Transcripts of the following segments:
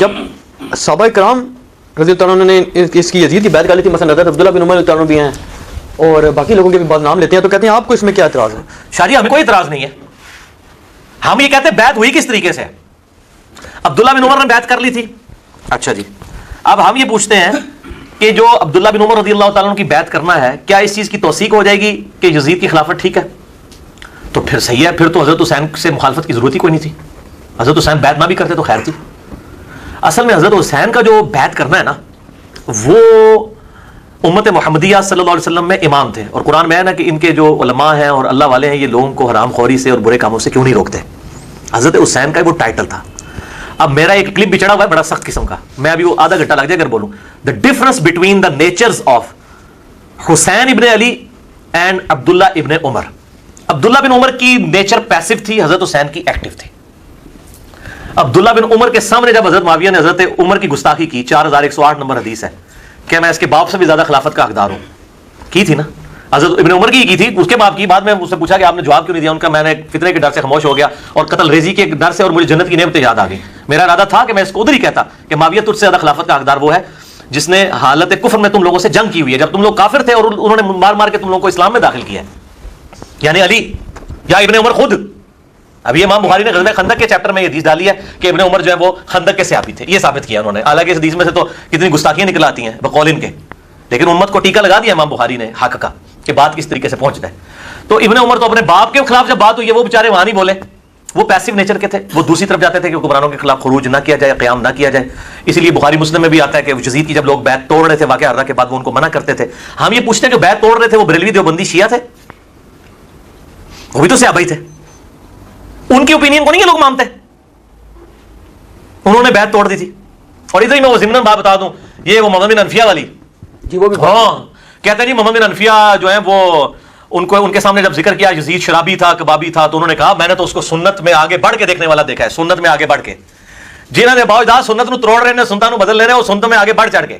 جب صحابہ کرام رضی اللہ عنہ نے اس کی یزید کی بیعت کر لی تھی، مثلا حضرت عبداللہ بن عمر رضی اللہ عنہ بھی ہیں اور باقی لوگوں کے بھی بعض نام لیتے ہیں، تو کہتے ہیں آپ کو اس میں کیا اعتراض ہے؟ شاہ جی ہمیں کوئی اعتراض نہیں ہے، ہم یہ کہتے ہیں بیعت ہوئی کس طریقے سے؟ عبداللہ بن عمر نے بیعت کر لی تھی، اچھا جی، اب ہم یہ پوچھتے ہیں کہ جو عبداللہ بن عمر رضی اللہ تعالیٰ عنہ کی بیعت کرنا ہے، کیا اس چیز کی توثیق ہو جائے گی کہ یزید کی خلافت ٹھیک ہے؟ تو پھر صحیح ہے، پھر تو حضرت حسین سے مخالفت کی ضرورت ہی کوئی نہیں تھی، حضرت حسین بیعت نہ بھی کرتے تو خیر تھی۔ اصل میں حضرت حسین کا جو بیعت کرنا ہے نا، وہ امت محمدیہ صلی اللہ علیہ وسلم میں امام تھے، اور قرآن میں ہے نا کہ ان کے جو علماء ہیں اور اللہ والے ہیں یہ لوگوں کو حرام خوری سے اور برے کاموں سے کیوں نہیں روکتے؟ حضرت حسین کا وہ ٹائٹل تھا۔ اب میرا ایک کلپ بھی چڑھا ہوا ہے بڑا سخت قسم کا، میں ابھی وہ آدھا گھنٹہ لگ جائے اگر بولوں، the difference between the natures of Hussain ibn Ali and عبداللہ ابن عمر۔ عبداللہ بن عمر کی نیچر پیسو تھی، حضرت حسین کی ایکٹیو تھی۔ عبداللہ بن عمر کے سامنے جب حضرت معاویہ نے حضرت عمر کی گستاخی کی، 4108 نمبر حدیث ہے کہ میں اس کے باپ سے بھی زیادہ خلافت کا حقدار ہوں، کی تھی نا حضرت ابن عمر کی تھی، اس کے باپ کی۔ بعد میں مجھ سے پوچھا کہ آپ نے جواب کیوں نہیں دیا، ان کا میں نے فتنے کے ڈر سے خاموش ہو گیا اور قتل ریزی کے ڈر سے، اور مجھے جنت کی نعمتیں یاد آ گئی۔ میرا ارادہ تھا کہ میں اس کو ادھر ہی کہتا کہ معاویہ تجھ سے زیادہ خلافت کا حقدار وہ ہے جس نے حالت کفر میں تم لوگوں سے جنگ کی ہوئی ہے، جب تم لوگ کافر تھے اور انہوں نے مار مار کے تم لوگوں کو اسلام میں داخل کیا ہے، یعنی علی یا ابن عمر خود۔ ابھی امام بخاری نے غزوہ خندق کے چیپٹر میں یہ حدیث ڈالی ہے کہ ابن عمر جو ہے وہ خندق کے صحابی تھے، یہ ثابت کیا انہوں نے، حالانکہ اس حدیث میں سے تو کتنی گستاخیاں نکل آتی ہیں بقول ان کے، لیکن امت کو ٹیکا لگا دیا امام بخاری نے حق کا کہ بات کس طریقے سے پہنچتا ہے۔ تو ابن عمر تو اپنے باپ کے خلاف جب بات ہوئی ہے وہ بیچارے وہاں نہیں بولے، وہ پیسو نیچر کے تھے، وہ دوسری طرف جاتے تھے کہ حکمرانوں کے خلاف خروج نہ کیا جائے، قیام نہ کیا جائے۔ اسی لیے بخاری مسلم میں بھی آتا ہے کہ یزید کی جب لوگ بیعت توڑ رہے تھے واقعہ ہررا کے بعد، وہ ان کو منع کرتے تھے۔ ہم یہ پوچھتے ہیں کہ بیعت توڑ رہے تھے وہ بریلوی دیوبندی شیعہ تھے؟ وہ بھی تو صحابہ ہی تھے، ان کی اوپینین کو نہیں یہ لوگ مانتے، انہوں نے بیعت توڑ دی تھی۔ اور ادھر ہی میں وہ ضمن بات بتا دوں، یہ وہ محمد بن انفیہ والی جی وہ بھی ہاں کہتے ہیں جی محمد بن انفیہ جو ہیں وہ ان کے سامنے جب ذکر کیا یزید شرابی تھا کبابی تھا، تو انہوں نے کہا میں نے تو اس کو سنت میں آگے بڑھ کے دیکھنے والا دیکھا ہے، سنت میں آگے بڑھ کے، جنہوں نے باوجود سنت نو توڑ رہے ہیں سنتوں نو بدل لے رہے ہیں، وہ سنت میں آگے بڑھ چڑھ کے،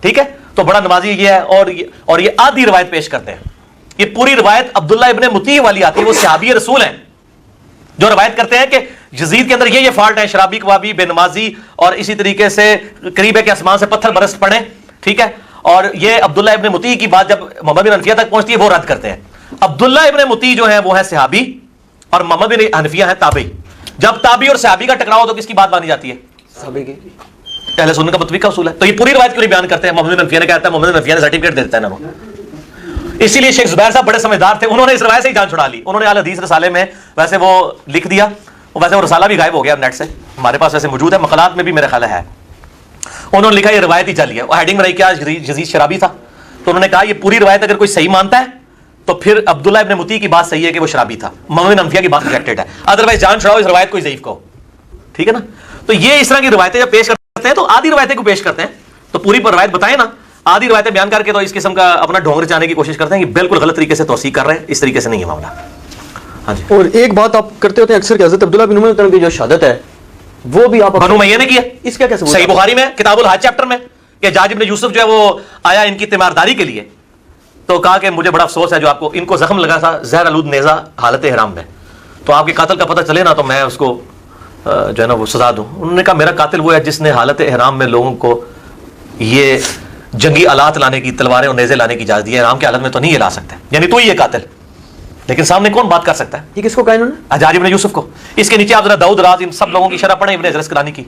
ٹھیک ہے۔ تو بڑا نمازی یہ ہے، اور یہ آدھی روایت پیش کرتے ہیں، یہ پوری روایت عبداللہ ابن مطیع والی آتی ہے، وہ صحابی رسول ہیں جو روایت کرتے ہیں کہ یزید کے اندر یہ فالٹ ہے، شرابی کبابی بے نمازی، اور اسی طریقے سے قریب ہے کہ آسمان سے پتھر برس پڑے، ٹھیک ہے۔ اور یہ عبداللہ ابن مطیع کی بات جب محمد بن حنفیہ تک پہنچتی ہے وہ رد کرتے ہیں۔ عبداللہ ابن مطیع جو ہیں وہ ہے صحابی اور محمد بن حنفیہ ہیں تابعی۔ جب تابعی اور صحابی کا ٹکراؤ تو کس کی بات مانی جاتی ہے؟ صحابی کی۔ اہل سنت کا متفق کا اصول ہے۔ تو یہ پوری روایت کیوں نہیں بیان کرتے ہیں؟ محمد بن حنفیہ نے کہتا ہے، محمد بن حنفیہ نے سرٹیفکیٹ دے دیتا ہے انہوں نے۔ اسی لیے شیخ زبیر صاحب بڑے سمجھدار تھے، انہوں نے اس روایت سے ہی جان چھڑا لی۔ انہوں نے اہل حدیث رسالے میں ویسے وہ لکھ دیا، ویسے وہ رسالہ بھی غائب ہو گیا نیٹ سے، ہمارے پاس ویسے موجود ہے، مقالات میں بھی میرے خیال ہے۔ انہوں نے لکھا یہ روایت ہی چلی ہے، وہ ہیڈنگ میں رہی کیا یزید شرابی تھا، تو انہوں نے کہا یہ پوری روایت اگر کوئی صحیح مانتا ہے تو پھر عبداللہ ابن مطیع کی بات صحیح ہے کہ وہ شرابی تھا، محمد بن حنفیہ کی بات ریجیکٹڈ ہے، ادروائز جان چھڑاؤ اس روایت کو ضعیف کو، ٹھیک ہے نا۔ تو یہ اس طرح کی روایتیں جب پیش کرتے ہیں تو آدھی روایتیں کو پیش کرتے ہیں، تو پوری پر روایت بتائیں نا، آدھی روایتیں بیان کر کے تو اس قسم کا اپنا ڈھونگ رچانے کی کوشش کرتے ہیں کہ بالکل غلط طریقے سے توثیق کر رہے ہیں، اس طریقے سے نہیں ہے معاملہ۔ ہاں جی، اور ایک بات آپ کرتے ہوتے ہیں اکثر کہ حضرت عبداللہ بن عمر کی جو شہادت ہے وہ بھی آپ بنو امیہ نے کیا، اس کا کیا ثبوت؟ صحیح بخاری میں کتاب الحج چیپٹر میں کہ حجاج ابن یوسف جو ہے وہ آیا ان کی تیمارداری کے لیے، تو کہا کہ مجھے بڑا افسوس ہے جو آپ کو، ان کو زخم لگا تھا زہر آلود نیزہ حالت احرام میں، تو آپ کے قاتل کا پتہ چلے نا تو میں اس کو جو ہے نا وہ سزا دوں۔ انہوں نے کہا میرا قاتل وہ ہے جس نے حالت احرام میں لوگوں کو یہ جنگی آلات لانے کی، تلواریں اور نیزے لانے کی اجازت دی ہے، احرام کی حالت میں تو نہیں یہ لا سکتے، یعنی تو ہی یہ قاتل، لیکن سامنے کون بات کر سکتا ہے؟ یہ کس کو کہا انہوں نے؟ حجاج ابن یوسف کو۔ اس کے نیچے آپ ذرا داؤد راز ان سب لوگوں کی شرح پڑھیں ابن حجر اسقلانی کی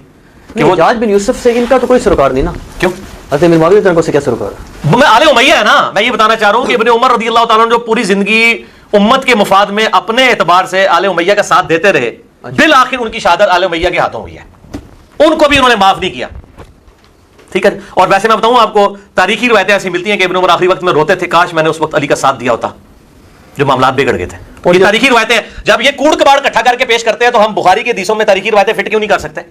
کہ وہ حجاج بن یوسف سے ان کا تو کوئی سروکار نہیں نا، کیوں؟ حضرت امیر معاویہ رضی اللہ عنہ سے کیا سروکار ہے؟ میں آل امیہ ہے نا، میں یہ بتانا چاہ رہا ہوں کہ ابن عمر رضی اللہ تعالیٰ عنہ جو پوری زندگی امت کے مفاد میں اپنے اعتبار سے آل امیہ کا ساتھ دیتے رہے، بالآخر ان کی شہادت آل امیہ کے ہاتھوں ہوئی ہے، ان کو بھی انہوں نے معاف نہیں کیا، ٹھیک ہے۔ اور ویسے میں بتاؤں آپ کو تاریخی روایتیں ایسی ملتی ہیں کہ ابن عمر آخری وقت میں روتے تھے کاش میں نے اس وقت علی کا ساتھ دیا ہوتا، جو معاملات بگڑ گئے تھے۔ اور یہ تاریخی روایتیں جب یہ کوڑ کباڑ اکٹھا کر کے پیش کرتے ہیں تو ہم بخاری کے حدیثوں میں تاریخی روایتیں فٹ کیوں نہیں کر سکتے؟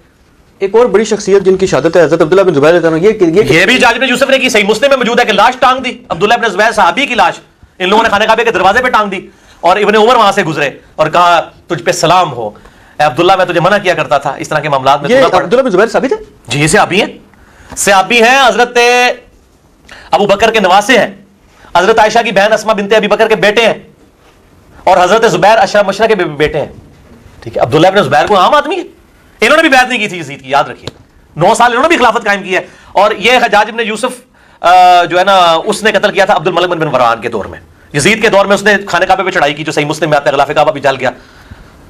ایک اور بڑی شخصیت جن کی شہادت ہے حضرت عبداللہ بن زبیر رضی اللہ عنہ، یہ بھی حجاج بن یوسف نے کی، صحیح مسلم میں موجود ہے کہ لاش ٹانگ دی، عبداللہ بن زبیر صحابی کی لاش ان لوگوں نے خانہ کعبے کے دروازے پہ ٹانگ دی، اور ابن عمر وہاں سے گزرے اور کہا تجھ پہ سلام ہو اے عبداللہ، میں تجھے منع کیا کرتا تھا اس طرح کے معاملات میں۔ یہ عبداللہ بن زبیر صحابی تھے؟ جی یہ صحابی ہیں، صحابی ہیں، حضرت ابو بکر کے نواسے ہیں، حضرت عائشہ کی بہن اسما بنت ابی بکر کے بیٹے ہیں، اور حضرت زبیر اشرف مشرق کے بیٹے ہیں، ٹھیک ہے۔ عبداللہ بن زبیر کو عام آدمی ہے، انہوں نے بھی بیعت نہیں کی تھی یزید کی، یاد رکھیے 9 سال انہوں نے بھی خلافت قائم کی ہے. اور یہ حجاج بن یوسف جو ہے نا اس نے قتل کیا تھا عبد الملک بن مروان کے دور میں. یزید کے دور میں اس نے خانہ کعبہ پہ چڑھائی کی جو صحیح مسلم میں آتا ہے، غلاف کعبہ بھی جل گیا.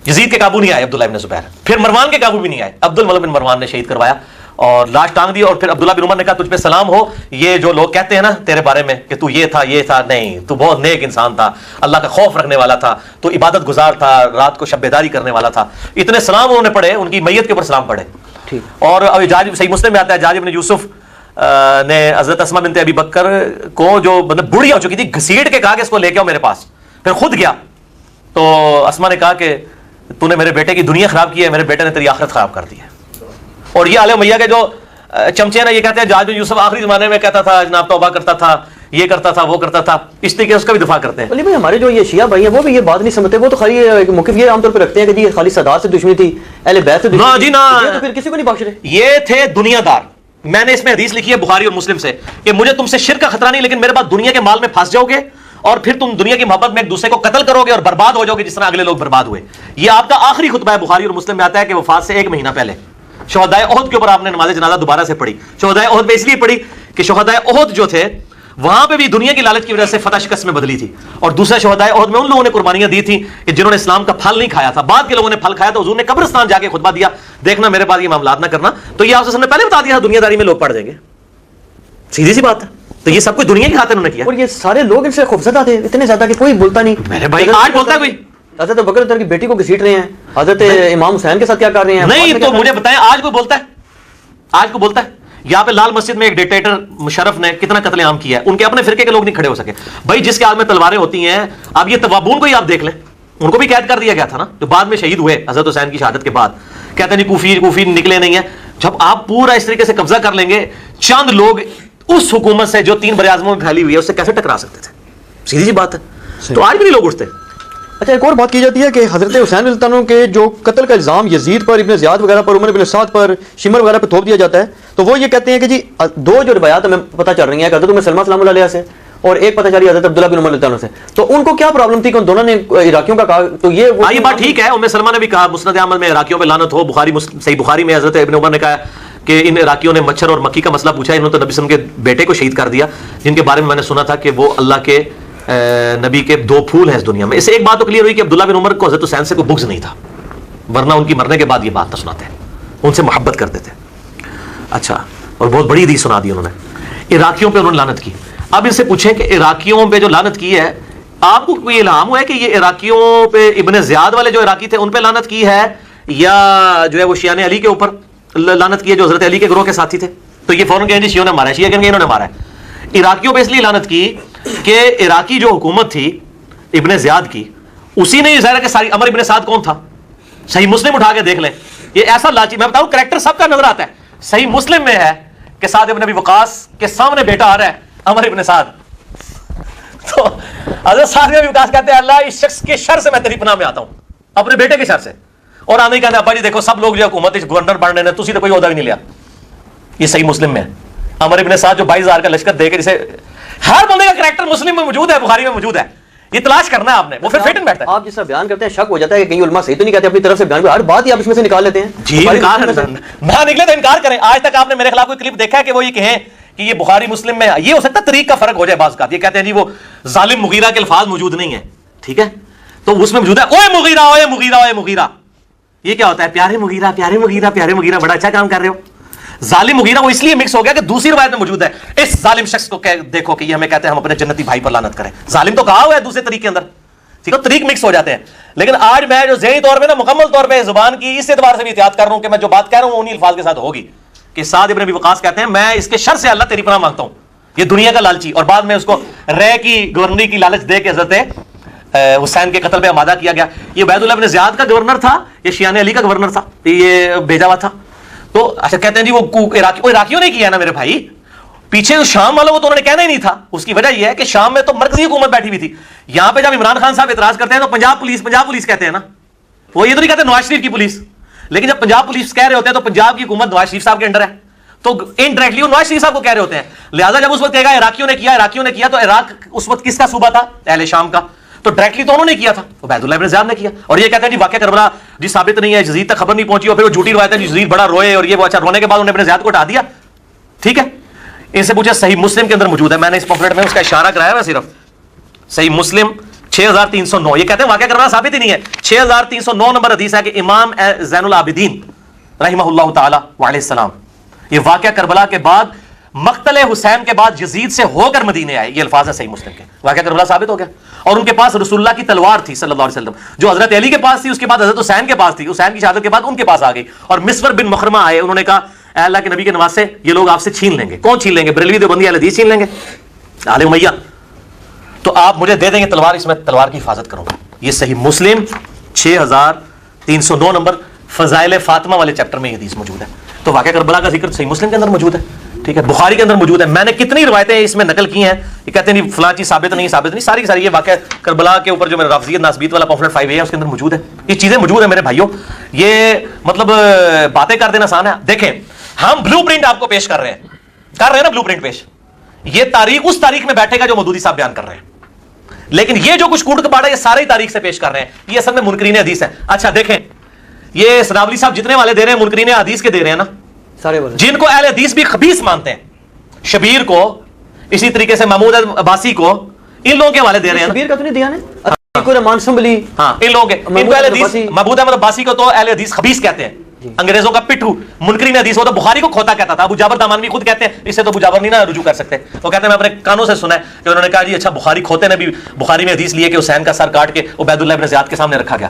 یزید کے قابو نہیں آئے عبداللہ بن زبیر، پھر مروان کے قابو بھی نہیں آئے، عبد الملک بن مروان نے شہید کروایا اور لاش ٹانگ دی. اور پھر عبداللہ بن عمر نے کہا تجھ پہ سلام ہو، یہ جو لوگ کہتے ہیں نا تیرے بارے میں کہ تو یہ تھا، نہیں، تو بہت نیک انسان تھا، اللہ کا خوف رکھنے والا تھا، تو عبادت گزار تھا، رات کو شب بیداری کرنے والا تھا. اتنے سلام انہوں نے پڑھے، ان کی میت کے اوپر سلام پڑھے. اور صحیح مسلم میں آتا ہے حجاج بن یوسف نے حضرت اسماء بنت ابی بکر کو جو مطلب بوڑھی ہو چکی تھی گھسیٹ کے کہا کہ اس کو لے کے آؤ میرے پاس. پھر خود گیا تو اسماء نے کہا کہ تو نے میرے بیٹے کی دنیا خراب کی ہے، میرے بیٹے نے تیری آخرت خراب کر دی ہے. اور یہ آل امیہ کے جو چمچے ہیں نا، یہ کہتے ہیں حجاج بن یوسف آخری زمانے میں کہتا تھا جناب توبہ کرتا تھا، یہ کرتا تھا، وہ کرتا تھا، اس طریقے اس کا بھی دفاع کرتے ہیں. علی بھائی ہمارے جو یہ شیعہ بھائی ہیں وہ بھی یہ بات نہیں سمجھتے، وہ تو خالی موقف یہ عام طور پہ رکھتے ہیں کہ جی خالی سادات سے دشمنی تھی، اہل بیت سے دشمنی. نا جی نا، تو پھر کسی کو نہیں بخش رہے. یہ تھے دنیا دار. میں نے اس میں حدیث لکھی ہے بخاری اور مسلم سے کہ مجھے تم سے شرک کا خطرہ نہیں، لیکن میرے بعد دنیا کے مال میں پھنس جاؤ گے اور پھر تم دنیا کی محبت میں ایک دوسرے کو قتل کرو گے اور برباد ہو جاؤ گے جس طرح اگلے لوگ برباد ہوئے. یہ آپ کا آخری خطبہ ہے، بخاری اور مسلم میں آتا ہے کہ وفات سے 1 مہینہ پہلے شہدائے احد کے اوپر آپ نے نماز جنازہ دوبارہ سے پڑھی. شہدائے احد پہ اس لیے پڑھی کہ شہدائے احد جو تھے وہاں پہ بھی دنیا کی لالچ کی وجہ سے فتح شکست میں بدلی تھی. اور دوسرے شہدائے احد میں ان لوگوں نے قربانیاں دی تھیں کہ جنہوں نے اسلام کا پھل نہیں کھایا تھا. بعد کے لوگوں نے پھل کھایا تو حضور نے قبرستان جا کے خطبہ دیا، دیکھنا میرے بعد یہ معاملات نہ کرنا. تو یہ آپ سے پہلے بتا دیا دنیا داری میں لوگ پڑ جائیں گے، سیدھی سی بات ہے. تو یہ سب کچھ دنیا کی خاطر انہوں نے کیا. اور یہ سارے لوگ ان سے خوفزدہ تھے اتنے زیادہ کہ کوئی بولتا نہیں. میرے بھائی آج بولتا ہے کوئی؟ حضرت ابوبکر کی بیٹی کو گھسیٹ رہے ہیں، حضرت امام حسین کے ساتھ کیا کر رہے ہیں. نہیں تو مجھے بتائیں آج کوئی بولتا ہے؟ آج کو بولتا ہے؟ یہاں پہ لال مسجد میں ایک ڈکٹیٹر مشرف نے کتنا قتل عام کیا ہے، ان کے اپنے فرقے کے لوگ نہیں کھڑے ہو سکے. بھائی جس کے ہاتھ میں تلواریں ہوتی ہیں، اب یہ توابون کو ہی آپ دیکھ لیں، ان کو بھی قید کر دیا گیا تھا نا، جو بعد میں شہید ہوئے حضرت حسین کی شہادت کے بعد. کہتے ہیں کوفی نکلے نہیں ہیں. جب آپ پورا اس طریقے سے قبضہ کر لیں گے، چند لوگ اس حکومت سے جو 3 براعظموں میں پھیلی ہوئی ہے اس سے کیسے ٹکرا سکتے تھے؟ سیدھی سی بات ہے. تو آج بھی نہیں لوگ اٹھتے. اچھا ایک اور بات کی جاتی ہے کہ حضرت حسین رضی اللہ عنہ کے جو قتل کا الزام یزید پر، ابن زیاد وغیرہ پر، عمر بن سعد پر، شمر وغیرہ پر تھوپ دیا جاتا ہے. تو وہ یہ کہتے ہیں کہ جی 2 جو روایات ہمیں پتہ چل رہی ہیں کہ حضرت ام سلمہ سلام اللہ علیہ سے اور ایک پتہ چلی حضرت عبداللہ بن عمر رضی اللہ عنہ سے. تو ان کو کیا پرابلم تھی کہ ان دونوں نے عراقیوں کا کہا؟ تو یہ بات ٹھیک ہے. ام سلمہ نے بھی کہا مسند احمد میں عراقیوں پہ لعنت ہو. صحیح بخاری میں حضرت ابن عمر نے کہا کہ ان عراقیوں نے مچھر اور مکھی کا مسئلہ پوچھا، انہوں نے تو نبی صلی اللہ علیہ وسلم کے بیٹے کو شہید کر دیا، جن کے بارے میں نے سنا تھا کہ وہ اللہ کے نبی کے 2 پھول ہیں اس دنیا میں. اس سے ایک بات تو کلیئر ہوئی کہ عبداللہ بن عمر کو حضرت حسین سے کوئی بغض نہیں تھا، ورنہ ان کی مرنے کے بعد یہ بات نہ سناتے ہیں، ان سے محبت کرتے تھے. اچھا، اور بہت بڑی حدیث سنا دی انہوں نے. عراقیوں پہ انہوں نے لعنت کی. اب ان سے پوچھیں کہ عراقیوں پہ جو لعنت کی ہے، آپ کو کوئی الہام ہوا ہے کہ یہ عراقیوں پہ ابن زیاد والے جو عراقی تھے ان پہ لعنت کی ہے، یا جو ہے وہ شیعہ علی کے اوپر لعنت کی ہے جو حضرت علی کے گروہ کے ساتھی تھے؟ تو یہ فوراً کہیں گے شیعوں نے مارا ہے، شیعہ کہیں گے انہوں نے مارا ہے. عراقیوں پہ اس لیے لعنت کی کہ عراقی جو حکومت تھی ابن زیاد کی، اسی نے یہ ظاہر ہے کہ ساری. عمر ابن سعد کون تھا؟ صحیح مسلم اٹھا کے دیکھ لیں. یہ ایسا لالچی، میں بتاؤں کریکٹر سب کا نظر آتا ہے. صحیح مسلم میں ہے کہ سعد ابن ابی وقاص کے سامنے بیٹا آ رہا ہے عمر ابن سعد، تو حضرت سعد ابن ابی وقاص کہتے ہیں اللہ اس شخص کے شر سے میں تیری پناہ میں آتا ہوں، اپنے بیٹے کے شر سے. اور آنے کہتے ہیں ابا جی دیکھو سب لوگ جو حکومت گورنر بن رہے ہیں، تسی تو کوئی عہدہ بھی نہیں لیا. یہ صحیح مسلم میں ہے. عمر ابن سعد جو 22,000 کا لشکر دے کے، جسے ہر بندے کا کریکٹر مسلم میں موجود ہے، بخاری میں موجود ہے. یہ تلاش کرنا ہے آپ نے، وہ پھر فٹ ان بیٹھتا ہے. آپ جیسا بیان کرتے ہیں شک ہو جاتا ہے کہ کہیں علماء صحیح تو نہیں کہتے اپنی طرف سے بیان، ہر بات ہی آپ اس میں سے نکال لیتے ہیں. جی انکار نہ نکلے تو انکار کریں. آج تک آپ نے میرے خلاف کوئی کلپ دیکھا ہے کہ وہ یہ کہیں کہ یہ بخاری مسلم میں؟ یہ ہو سکتا ہے طریق کا فرق ہو جائے بعض کا. یہ کہتے ہیں جی وہ ظالم مغیرہ کے الفاظ موجود نہیں ہیں، ٹھیک ہے، تو اس میں موجود ہے اوے مغیرہ اوے مغیرہ اوے مغیرہ. یہ کیا ہوتا ہے؟ پیارے مغیرہ پیارے مغیرہ پیارے مغیرہ. بڑا اچھا کام کر رہے ہو. ظالم مغیرہ وہ اس لیے مکس ہو گیا کہ دوسری روایت میں موجود ہے اس ظالم شخص کو دیکھو کہ یہ ہمیں کہتے ہیں ہم اپنے جنتی بھائی پر لعنت کریں. ظالم تو کہا ہوا ہے دوسرے طریقے اندر، ٹھیک ہے، طریق مکس ہو جاتے ہیں. لیکن آج میں جو ذہنی طور پہ نا مکمل طور پہ زبان کی اس اعتبار سے بھی احتیاط کر رہا ہوں کہ میں جو بات کہہ رہا ہوں انہی الفاظ کے ساتھ ہوگی کہ سعد ابن ابی وقاص کہتے ہیں میں اس کے شر سے اللہ تیری پناہ مانگتا ہوں. یہ دنیا کا لالچی، اور بعد میں اس کو رے کی گورنری کی لالچ دے کے حضرت حسین کے قتل پہ آمادہ کیا گیا. یہ عبید اللہ بن زیاد کا گورنر تھا، یہ شیعہ علی کا گورنر تھا، یہ بھیجا ہوا تھا. تو اچھا کہتے ہیں جی وہ عراقیوں نے کیا نا میرے بھائی، پیچھے شام والوں کو تو انہوں نے کہنا ہی نہیں تھا. اس کی وجہ یہ ہے کہ شام میں تو مرکزی حکومت بیٹھی ہوئی تھی. یہاں پہ جب عمران خان صاحب اعتراض کرتے ہیں تو پنجاب پولیس کہتے ہیں نا، وہ یہ تو نہیں کہتے نواز شریف کی پولیس. لیکن جب پنجاب پولیس کہہ رہے ہوتے ہیں تو پنجاب کی حکومت نواز شریف صاحب کے انڈر ہے، تو انڈائریکٹلی وہ نواز شریف صاحب کو کہہ رہے ہوتے ہیں. لہٰذا جب اس وقت کہے گا عراقیوں نے کیا تو عراق اس وقت کس کا صوبہ تھا؟ اہل شام کا. تو ڈائریکٹلی تو انہوں نے کیا تھا، عبید اللہ بن زیاد نے کیا. اور یہ کہتے ہیں جی واقعہ کربلا جی ثابت نہیں ہے, یزید تک خبر نہیں پہنچی, اور پھر وہ جھوٹی روایت ہے یزید بڑا روئے اور یہ وہ. اچھا رونے کے بعد انہوں نے ابن زیاد کو ہٹا دیا, ٹھیک ہے. ان سے پوچھا صحیح مسلم کے اندر موجود ہے, میں نے اس پمفلٹ میں اس کا اشارہ کرایا ہے صرف, صحیح مسلم 6309, یہ کہتے ہیں واقعہ کرنا ثابت ہی نہیں ہے. 6309 نمبر حدیث ہے کہ امام زین العابدین رحمہ اللہ تعالی وعلیہ السلام یہ واقعہ کربلا کے بعد مقتل حسین کے بعد یزید سے ہو کر مدینے آئے, یہ الفاظ ہے صحیح مسلم کے. واقعہ کربلا ثابت ہو گیا. اور ان کے پاس رسول اللہ کی تلوار تھی صلی اللہ علیہ وسلم, جو حضرت علی کے پاس تھی, اس کے بعد حضرت حسین کے پاس تھی, حسین کی شہادت کے بعد ان کے پاس آ گئی. اور مسور بن مخرمہ آئے, انہوں نے کہا اے اللہ کے نبی کے نواسے یہ لوگ آپ سے چھین لیں گے. کون چھین لیں گے؟ بریلوی دیوبندی اہل حدیث چھین لیں گے, آل امیہ. تو آپ مجھے دے دیں گے تلوار, اس میں تلوار کی حفاظت کروں گا. یہ صحیح مسلم 6309 نمبر فضائل فاطمہ والے چیپٹر میں یہ حدیث موجود ہے. تو واقعہ کربلا کا ذکر صحیح مسلم کے اندر موجود ہے, ٹھیک ہے, بخاری کے اندر موجود ہے. میں نے کتنی روایتیں اس میں نقل کی ہیں, یہ کہتے ہیں نہیں فلاں چیز ثابت نہیں, ثابت نہیں, ساری کی ساری یہ واقعہ کربلا کے اوپر جو میرا رافضیت ناسبیت والا پمفلٹ 5 ہے اس کے اندر موجود ہے. یہ چیزیں موجود ہیں میرے بھائیوں. یہ مطلب باتیں کر دینا آسان ہے. دیکھیں ہم بلو پرنٹ آپ کو پیش کر رہے ہیں نا, بلو پرنٹ پیش. یہ تاریخ اس تاریخ میں بیٹھے گا جو مودودی صاحب بیان کر رہے ہیں, لیکن یہ جو کچھ کوٹ کپاڑا یہ ساری تاریخ سے پیش کر رہے ہیں, یہ اصل میں منکرین حدیث ہے. اچھا دیکھیں یہ سنابلی صاحب جتنے والے دے رہے ہیں منکرین حدیث کے دے رہے ہیں نا, سارے جن کو اہل حدیث بھی خبیث مانتے ہیں, شبیر کو, اسی طریقے سے محمود عباسی کو, ان لوگوں کے حوالے دے رہے ہیں. شبیر کا تو نہیں دیا نا, رحمان سنبلی, ہاں ان لوگوں کے, ان کو اہل حدیث محمود احمد عباسی کو تو اہل حدیث خبیث کہتے ہیں, انگریزوں کا پٹھو. منکرین حدیث وہ تو بخاری کو کھوتا کہتا تھا. ابو جابر دامانوی خود کہتے ہیں, اس سے تو ابو جابر نہیں نا رجوع کر سکتے, وہ کہتے ہیں میں اپنے کانوں سے سنا ہے کہ انہوں نے کہا جی اچھا بخاری کھوتے نے بھی بخاری میں حدیث لی ہے کہ حسین کا سر کاٹ کے عبید اللہ ابن زیاد کے سامنے رکھا گیا,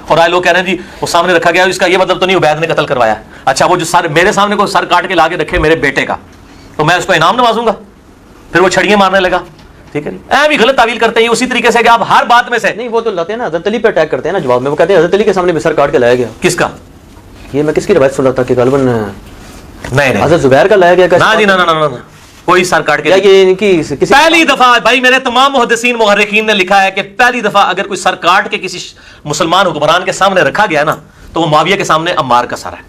اور آئے لوگ کہہ رہے ہیں جی وہ سامنے رکھا گیا, اس کا یہ مطلب تو نہیں عبید نے قتل کروایا. اچھا وہ جو سر میرے سامنے کو سر کاٹ کے لا کے رکھے میرے بیٹے کا, تو میں اس کو انعام نوازوں گا؟ پھر وہ چھڑیاں مارنے لگا, ٹھیک ہے. اے بھی غلط تعویل کرتے ہیں اسی طریقے سے کہ آپ ہر بات میں سے نہیں, وہ تو لاتے ہیں نا حضرت علی پہ اٹیک کرتے ہیں نا جواب میں, وہ کہتے ہیں حضرت علی کے سامنے بھی سر کاٹ کے لایا گیا. کس کا؟ یہ میں کس کی روایت سن رہا تھا کہ غالباً نہیں حضرت زبیر کا لایا گیا. نا جی نا, کوئی سر کاٹ کے, یہ ان کی پہلی دفعہ بھائی میرے تمام محدثین مؤرخین نے لکھا ہے کہ پہلی دفعہ اگر کوئی سر کاٹ کے کسی مسلمان حکمران کے سامنے رکھا گیا نا تو وہ معاویہ کے سامنے عمار کا سر ہے.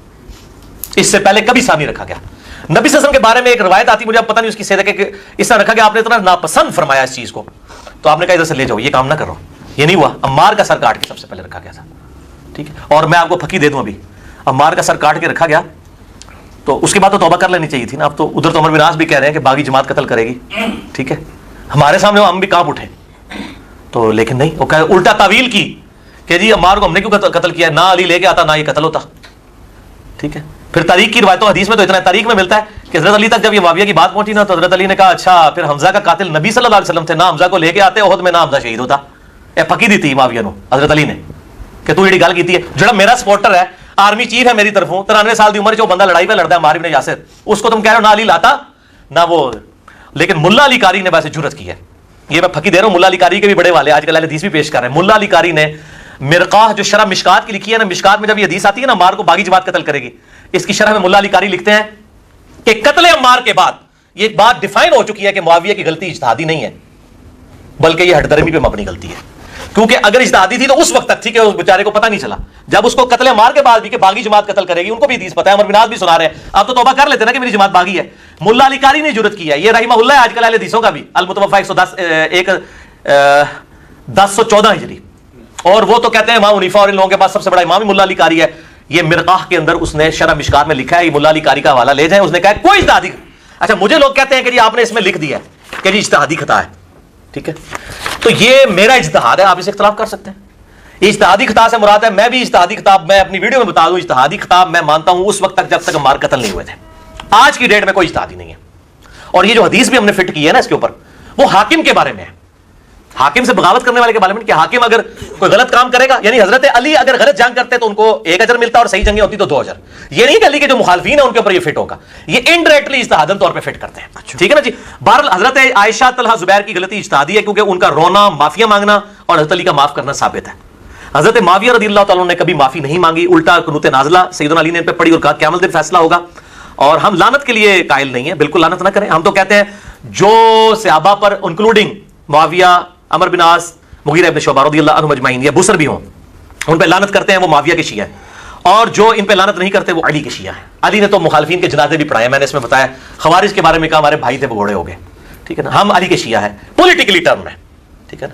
اس سے پہلے کبھی سامنے رکھا گیا. نبی صلی اللہ علیہ وسلم کے بارے میں ایک روایت آتی, مجھے اب پتہ نہیں اس کی صحت ہے, کہ اس طرح رکھا گیا, آپ نے اتنا ناپسند فرمایا اس چیز کو, تو آپ نے کہا ادھر سے لے جاؤ, یہ کام نہ کرو. یہ نہیں ہوا, عمار کا سر کاٹ کے سب سے پہلے رکھا گیا تھا, ٹھیک ہے. اور میں آپ کو پھکی دے دوں, ابھی عمار کا سر کاٹ کے رکھا گیا تو اس کے بعد تو توبہ کر لینی چاہیے تھی نا. اب تو ادھر تو عمر بن عاص بھی کہہ رہے ہیں کہ باغی جماعت قتل کرے گی, ٹھیک ہے, ہمارے سامنے ہم بھی کانپ اٹھے. تو لیکن نہیں, وہ الٹا تعویل کی کہ جی عمار کو ہم نے کیوں قتل کیا, نہ علی لے کے آتا نہ یہ قتل ہوتا, ٹھیک ہے. پھر تاریخ کی روایتوں حدیث میں تو اتنا تاریخ میں ملتا ہے کہ حضرت علی تک جب یہ معاویہ کی بات پہنچی نا تو حضرت علی نے کہا اچھا پھر حمزہ کا قاتل نبی صلی اللہ علیہ وسلم تھے, نہ حمزہ کو لے کے آتے احد میں, نہ حمزہ شہید ہوتا. اے پکی دی تھی معاویہ نو حضرت علی نے کہ تو یہ گل کیتی ہے. جڑا میرا سپورٹر ہے, آرمی چیف ہے میری طرفوں, 93 سال دی عمر جو بندہ لڑائی پہ لڑتا ہے عمار بن یاسر, اس کو تم کہہ رہے ہو نہ علی لاتا نہ وہ. لیکن ملا علی قاری نے ویسے جرت کی ہے, یہ میں پھکی دے رہا ہوں, ملا علی قاری کے بھی بڑے والے آج کل حدیث بھی پیش کر رہے ہیں. ملا علی قاری نے مرقاہ جو شرح مشکات کی لکھی ہے نا, مشکات میں جب یہ حدیث آتی ہے نا عمار کو باغی جماعت قتل کرے گی, اس کی شرح میں ملا علی قاری لکھتے ہیں کہ قتل عمار کے بعد یہ بات ڈیفائن ہو چکی ہے کہ معاویہ کی غلطی اجتہادی نہیں ہے بلکہ یہ ہٹ درمی پہ مبنی غلطی ہے. کیونکہ اگر اجتہادی تھی تو اس وقت تک تھی کہ اس بیچارے کو پتہ نہیں چلا, جب اس کو قتل عمار کے بعد بھی کہ باغی جماعت قتل کرے گی, ان کو بھی حدیث پتہ ہے, عمر بن عاص بھی سنا رہے ہیں, آپ تو توبہ کر لیتے نا کہ میری جماعت باغی ہے. ملا علی قاری نے جرت کی ہے, یہ رحمہ اللہ ہے آج کل اہل حدیثوں کا بھی, المتوفی 1014 ہجری, اور وہ تو کہتے ہیں امام حنیفہ اور ان لوگوں کے پاس سب سے بڑا امام ملا علی قاری ہے. یہ مرقاہ کے اندر اس نے شرح مشکات میں لکھا ہے, یہ ملا علی قاری کا حوالہ لے جائیں, اس نے کہا کوئی اجتہادی. اچھا مجھے لوگ کہتے ہیں کہ جی آپ نے اس میں لکھ دیا ہے کہ جی اجتہادی خطا ہے, ٹھیک ہے, تو یہ میرا اجتہاد ہے, آپ اسے اختلاف کر سکتے ہیں. اجتہادی خطا سے مراد ہے, میں بھی اجتہادی خطاب میں اپنی ویڈیو میں بتا دوں, اجتہادی خطاب میں مانتا ہوں اس وقت تک جب تک عمار قتل نہیں ہوئے تھے. آج کی ڈیٹ میں کوئی اجتہادی نہیں ہے. اور یہ جو حدیث بھی ہم نے فٹ کی ہے نا اس کے اوپر, وہ حاکم کے بارے میں ہے, حاکم سے بغاوت کرنے والے کے بارے میں, کہ حاکم اگر کوئی غلط کام کرے گا, یعنی حضرت علی اگر غلط جنگ کرتے تو ان کو 1 اجر ملتا اور صحیح جنگیں ہوتی تو 2 اجر. یہ نہیں کہ علی کے جو مخالفین ہیں ان کے اوپر یہ فٹ ہوگا, یہ انڈائریکٹلی اجتہادن طور پہ فٹ کرتے ہیں, ٹھیک ہے نا جی. بہرحال حضرت عائشہ طلحہ زبیر کی غلطی اجتہادی ہے, کیونکہ ان کا رونا, معافیا مانگنا اور حضرت علی کا معاف کرنا ثابت ہے. حضرت معاویہ رضی اللہ تعالیٰ نے کبھی معافی نہیں مانگی, الٹا قنوت نازلہ سیدنا علی نے ان پہ پڑھی اور کہا قیامت دن فیصلہ ہوگا. اور ہم لعنت کے لیے قائل نہیں ہیں, بالکل لعنت نہ کریں. ہم تو کہتے ہیں جو صحابہ پر انکلوڈنگ معاویہ, عمر بن عاص, مغیرہ ابن شعبہ رضی اللہ عنہ اجمعین, یا بصر بھی ہوں, ان پہ لعنت کرتے ہیں وہ معاویہ کے شیعہ ہیں, اور جو ان پہ لعنت نہیں کرتے وہ علی کے شیعہ ہیں. علی نے تو مخالفین کے جنازے بھی پڑھائے, میں نے اس میں بتایا. خوارج کے بارے میں کہا ہمارے بھائی تھے بگوڑے ہو گئے, ٹھیک ہے نا. ہم علی کے شیعہ ہیں پولیٹیکلی ٹرم میں, ٹھیک ہے نا.